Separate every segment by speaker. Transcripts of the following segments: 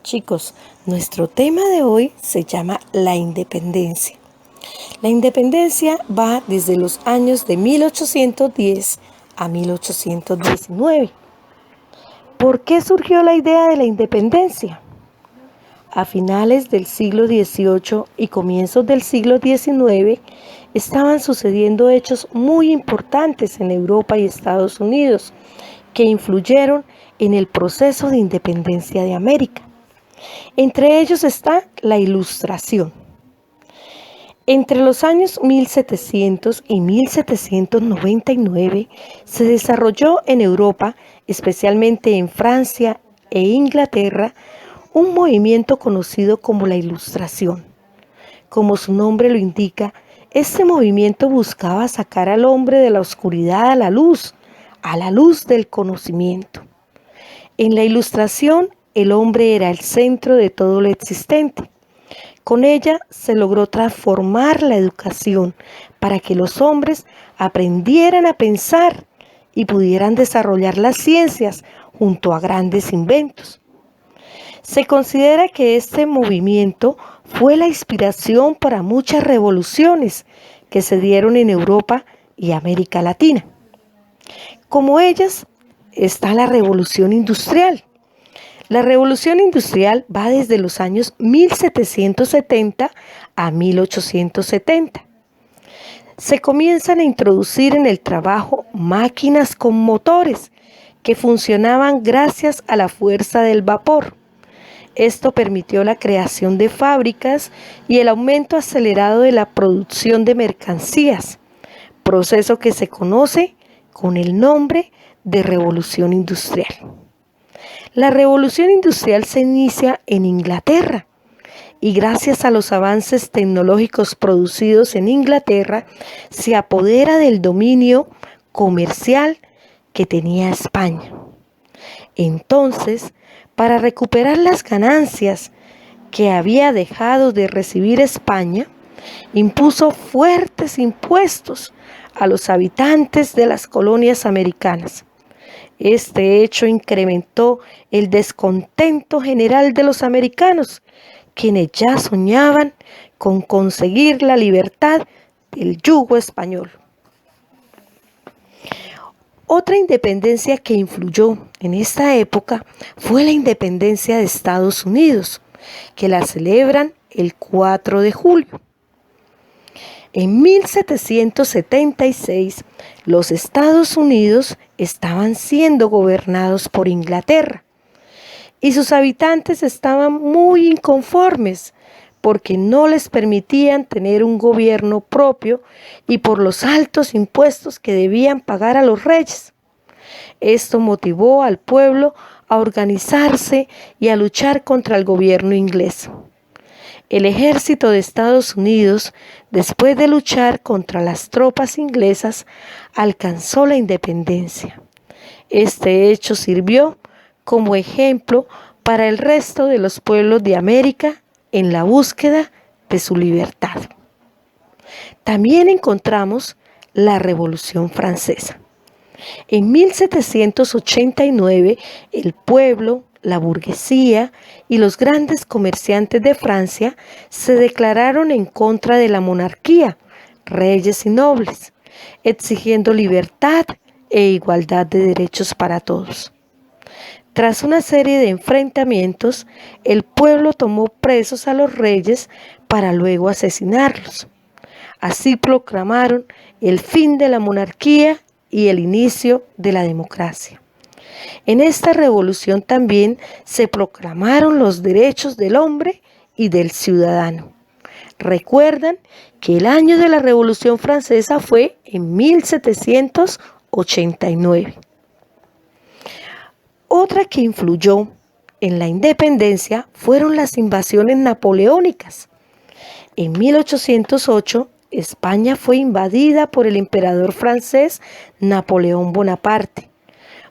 Speaker 1: Chicos, nuestro tema de hoy se llama la independencia. La independencia va desde los años de 1810 a 1819. ¿Por qué surgió la idea de la independencia? A finales del siglo XVIII y comienzos del siglo XIX estaban sucediendo hechos muy importantes en Europa y Estados Unidos que influyeron en el proceso de independencia de América. Entre ellos está la Ilustración. Entre los años 1700 y 1799 se desarrolló en Europa, especialmente en Francia e Inglaterra, un movimiento conocido como la Ilustración. Como su nombre lo indica, este movimiento buscaba sacar al hombre de la oscuridad a la luz del conocimiento. En la Ilustración, el hombre era el centro de todo lo existente. Con ella se logró transformar la educación para que los hombres aprendieran a pensar y pudieran desarrollar las ciencias junto a grandes inventos. Se considera que este movimiento fue la inspiración para muchas revoluciones que se dieron en Europa y América Latina. Como ellas está la Revolución Industrial. La Revolución Industrial va desde los años 1770 a 1870. Se comienzan a introducir en el trabajo máquinas con motores que funcionaban gracias a la fuerza del vapor. Esto permitió la creación de fábricas y el aumento acelerado de la producción de mercancías, proceso que se conoce con el nombre de Revolución Industrial. La Revolución Industrial se inicia en Inglaterra y gracias a los avances tecnológicos producidos en Inglaterra se apodera del dominio comercial que tenía España. Entonces, para recuperar las ganancias que había dejado de recibir España, impuso fuertes impuestos a los habitantes de las colonias americanas. Este hecho incrementó el descontento general de los americanos, quienes ya soñaban con conseguir la libertad del yugo español. Otra independencia que influyó en esta época fue la independencia de Estados Unidos, que la celebran el 4 de julio. En 1776, los Estados Unidos estaban siendo gobernados por Inglaterra y sus habitantes estaban muy inconformes porque no les permitían tener un gobierno propio y por los altos impuestos que debían pagar a los reyes. Esto motivó al pueblo a organizarse y a luchar contra el gobierno inglés. El ejército de Estados Unidos, después de luchar contra las tropas inglesas, alcanzó la independencia. Este hecho sirvió como ejemplo para el resto de los pueblos de América en la búsqueda de su libertad. También encontramos la Revolución Francesa. En 1789, el pueblo, la burguesía y los grandes comerciantes de Francia se declararon en contra de la monarquía, reyes y nobles, exigiendo libertad e igualdad de derechos para todos. Tras una serie de enfrentamientos, el pueblo tomó presos a los reyes para luego asesinarlos. Así proclamaron el fin de la monarquía y el inicio de la democracia. En esta revolución también se proclamaron los derechos del hombre y del ciudadano. Recuerdan que el año de la Revolución Francesa fue en 1789. Otra que influyó en la independencia fueron las invasiones napoleónicas. En 1808, España fue invadida por el emperador francés Napoleón Bonaparte,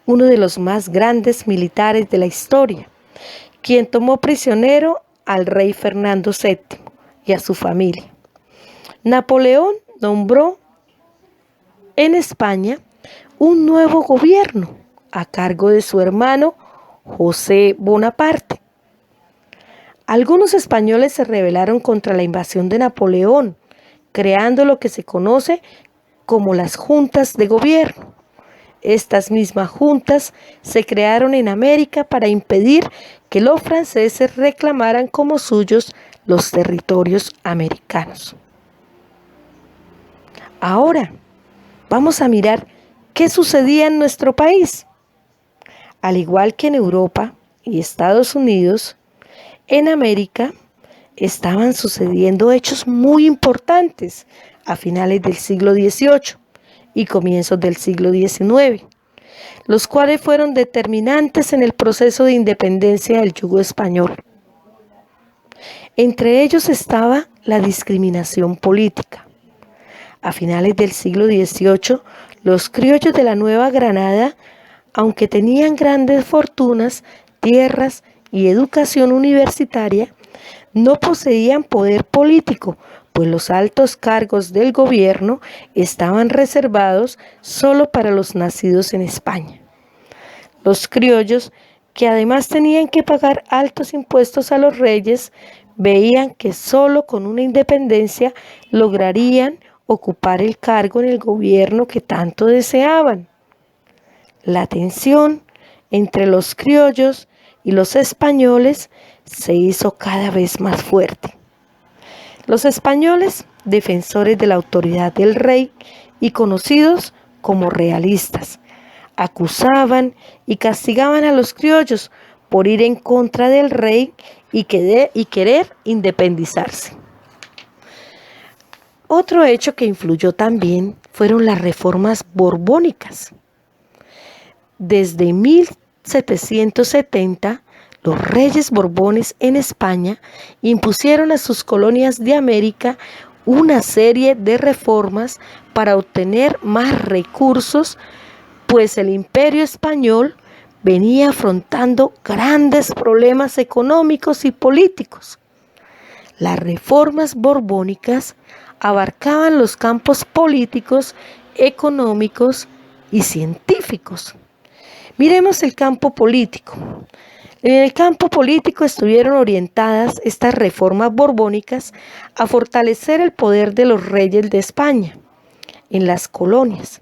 Speaker 1: uno de los más grandes militares de la historia, quien tomó prisionero al rey Fernando VII y a su familia. Napoleón nombró en España un nuevo gobierno a cargo de su hermano José Bonaparte. Algunos españoles se rebelaron contra la invasión de Napoleón, creando lo que se conoce como las juntas de gobierno. Estas mismas juntas se crearon en América para impedir que los franceses reclamaran como suyos los territorios americanos. Ahora, vamos a mirar qué sucedía en nuestro país. Al igual que en Europa y Estados Unidos, en América estaban sucediendo hechos muy importantes a finales del siglo XVIII y comienzos del siglo XIX, los cuales fueron determinantes en el proceso de independencia del yugo español. Entre ellos estaba la discriminación política. A finales del siglo XVIII, los criollos de la Nueva Granada, aunque tenían grandes fortunas, tierras y educación universitaria, no poseían poder político, pues los altos cargos del gobierno estaban reservados solo para los nacidos en España. Los criollos, que además tenían que pagar altos impuestos a los reyes, veían que solo con una independencia lograrían ocupar el cargo en el gobierno que tanto deseaban. La tensión entre los criollos y los españoles se hizo cada vez más fuerte. Los españoles, defensores de la autoridad del rey y conocidos como realistas, acusaban y castigaban a los criollos por ir en contra del rey y querer independizarse. Otro hecho que influyó también fueron las reformas borbónicas. Desde 1770, los reyes borbones en España impusieron a sus colonias de América una serie de reformas para obtener más recursos, pues el imperio español venía afrontando grandes problemas económicos y políticos. Las reformas borbónicas abarcaban los campos políticos, económicos y científicos. Miremos el campo político. En el campo político estuvieron orientadas estas reformas borbónicas a fortalecer el poder de los reyes de España en las colonias,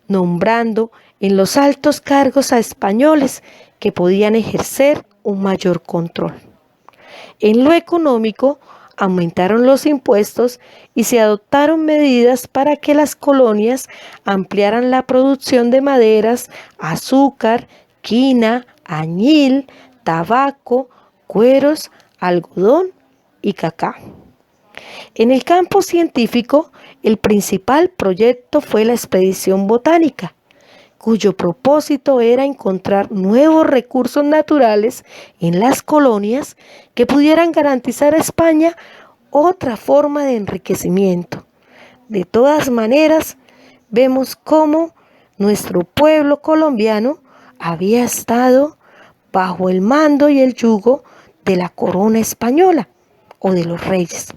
Speaker 1: nombrando en los altos cargos a españoles que podían ejercer un mayor control. En lo económico, aumentaron los impuestos y se adoptaron medidas para que las colonias ampliaran la producción de maderas, azúcar, quina, añil, tabaco, cueros, algodón y cacao. En el campo científico, el principal proyecto fue la expedición botánica, cuyo propósito era encontrar nuevos recursos naturales en las colonias que pudieran garantizar a España otra forma de enriquecimiento. De todas maneras, vemos cómo nuestro pueblo colombiano había estado bajo el mando y el yugo de la corona española o de los reyes.